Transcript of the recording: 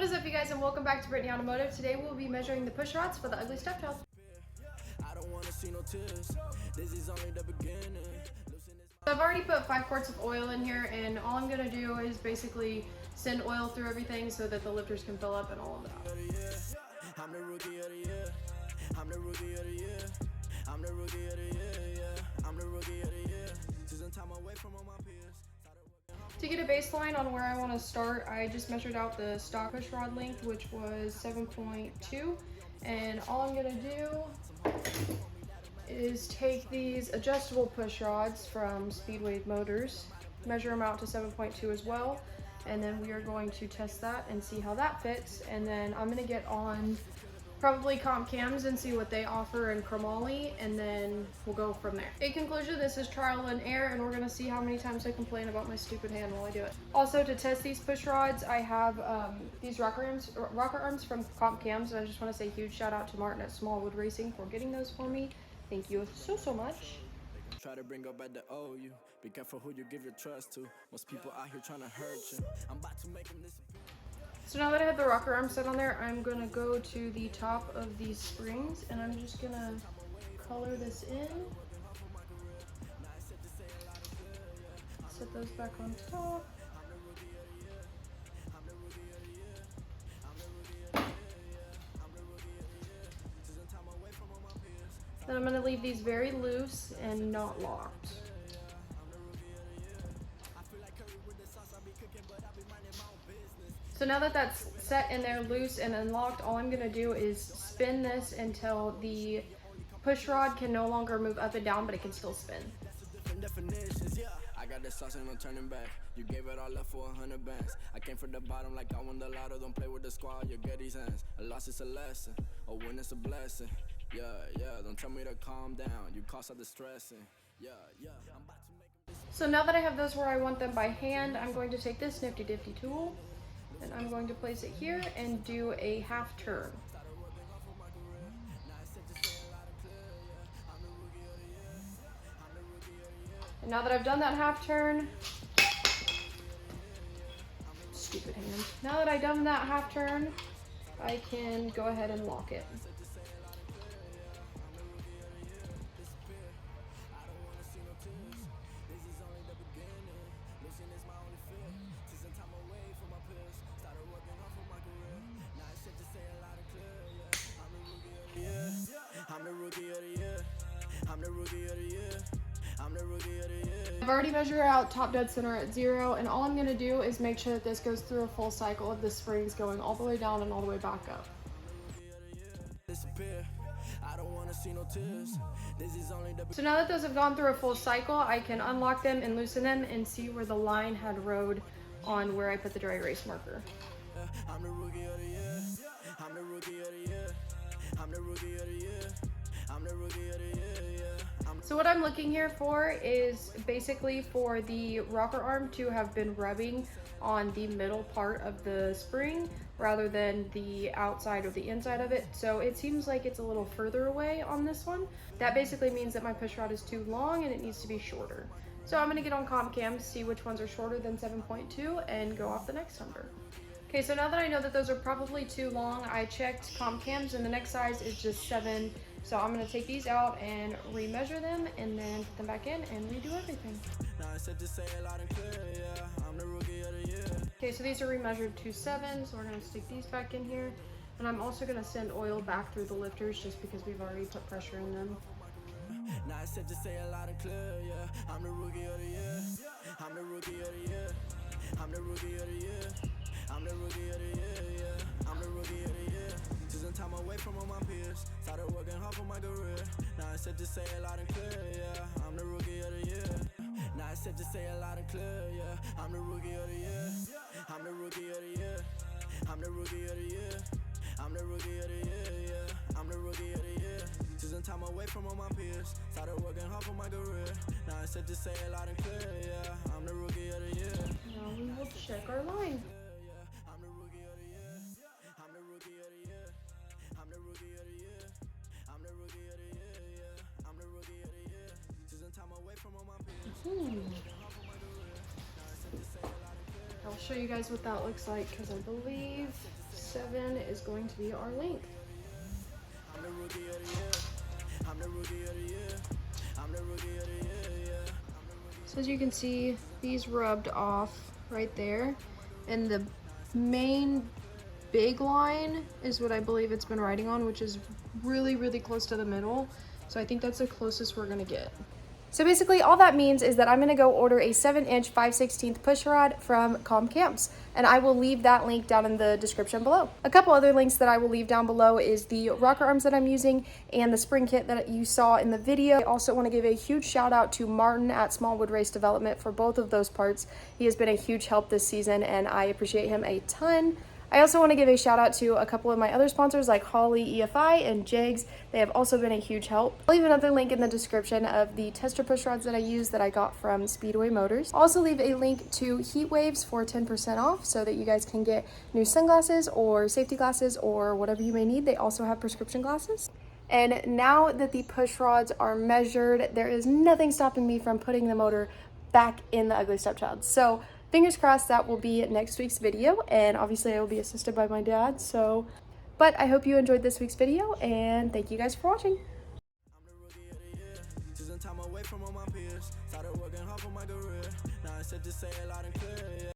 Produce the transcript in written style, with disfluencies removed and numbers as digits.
What is up, you guys, and welcome back to Brittany Automotive. Today we'll be measuring the push rods for the ugly stepchild. So I've already put 5 quarts of oil in here, and all I'm gonna do is basically send oil through everything so that the lifters can fill up and all of that. I'm the rookie of the year. I'm the rookie of the year. I'm the rookie of the year. Yeah, I'm the rookie of the year. Season time away from all my peers. To get a baseline on where I want to start, I just measured out the stock push rod length, which was 7.2, and all I'm gonna do is take these adjustable push rods from HEATWAVE motors, measure them out to 7.2 as well, and then we are going to test that and see how that fits. And then I'm gonna get on probably comp cams and see what they offer in chromoly, and then we'll go from there. In conclusion, this is trial and error, and we're gonna see how many times I complain about my stupid hand while I do it. Also, to test these push rods, I have these rocker arms from comp cams, and I just want to say huge shout out to Martin at Smallwood Racing for getting those for me. Thank you so much. Try to bring up at the OU. Be careful who you give your trust to. Most people out here trying to hurt you. I'm about to make them disappear. So now that I have the rocker arm set on there, I'm gonna go to the top of these springs, and I'm just gonna color this in. Set those back on top. Then I'm gonna leave these very loose and not locked. So now that that's set in there loose and unlocked, all I'm gonna do is spin this until the push rod can no longer move up and down, but it can still spin. I got the sauce and no turning back. You gave it all up for 100 bands. I came from the bottom like I won the lotto. Don't play with the squad, you get these hands. A loss is a lesson, a win is a blessing. Yeah, don't tell me to calm down. You cause all the stressing. Yeah, I'm about to make them. So now that I have those where I want them by hand, I'm going to take this nifty difty tool, and I'm going to place it here and do a half turn. And now that I've done that half turn, stupid hand. Now that I've done that half turn, I can go ahead and lock it. I'm the rookie of the year. I'm the rookie of the year. I'm the rookie of the year. I've already measured out top dead center at 0, and all I'm going to do is make sure that this goes through a full cycle of the springs going all the way down and all the way back up. So now that those have gone through a full cycle, I can unlock them and loosen them and see where the line had rode on where I put the dry erase marker. I'm the rookie of the year. I'm the rookie of the year. I'm the rookie of the year. I'm the rookie of the year. So what I'm looking here for is basically for the rocker arm to have been rubbing on the middle part of the spring rather than the outside or the inside of it. So it seems like it's a little further away on this one. That basically means that my push rod is too long and it needs to be shorter. So I'm gonna get on comp cam to see which ones are shorter than 7.2 and go off the next number. Okay, so now that I know that those are probably too long, I checked comp cams and the next size is just 7. So I'm gonna take these out and remeasure them and then put them back in and redo everything. Okay, so these are remeasured to 7, so we're gonna stick these back in here. And I'm also gonna send oil back through the lifters just because we've already put pressure in them. Now I said to say a lot and clear, yeah. I'm the rookie of the year. I'm the rookie of the year. I'm the rookie of the year. I'm the rookie of the year, yeah. I'm the rookie of the year. Season time away from all my peers. Started working hard for my career. Now I said to say a lot and clear, yeah. I'm the rookie of the year. Now I said to say a lot and clear, yeah. I'm the rookie of the year. I'm the rookie of the year. I'm the rookie of the year. I'm the rookie of the year, yeah. I'm the rookie of the year. Season time away from all my peers. Started working hard for my career. Now I said to say a lot and clear, yeah. I'm the rookie of the year. Now we will check our line. I'm the rookie of the year. I'm the rookie of the year. I'm the rookie of the year. I'm the rookie of the year, yeah. I'm the rookie of the year. Season time away from all my peers. I'll show you guys what that looks like because I believe is going to be our length. I'm the rookie of the year. I'm the rookie of the year. I'm the rookie of the year, yeah. So as you can see, these rubbed off right there, and the main big line is what I believe it's been riding on, which is really, really close to the middle. So I think that's the closest we're gonna get. So basically all that means is that I'm gonna go order a 7-inch 5/16 push rod from Calm Camps, and I will leave that link down in the description below. A couple other links that I will leave down below is the rocker arms that I'm using and the spring kit that you saw in the video. I also wanna give a huge shout out to Martin at Smallwood Race Development for both of those parts. He has been a huge help this season and I appreciate him a ton. I also want to give a shout out to a couple of my other sponsors like Holly EFI and Jigs. They have also been a huge help. I'll leave another link in the description of the tester push rods that I use that I got from Speedway Motors. I'll also leave a link to HEATWAVEs for 10% off so that you guys can get new sunglasses or safety glasses or whatever you may need. They also have prescription glasses. And now that the push rods are measured, there is nothing stopping me from putting the motor back in the Ugly Stepchild. So fingers crossed that will be next week's video, and obviously I will be assisted by my dad. But I hope you enjoyed this week's video, and thank you guys for watching. I'm the rookie of the year. Just in time away from all my peers. Started working hard for my career. Now I said to say it loud and clear, yeah.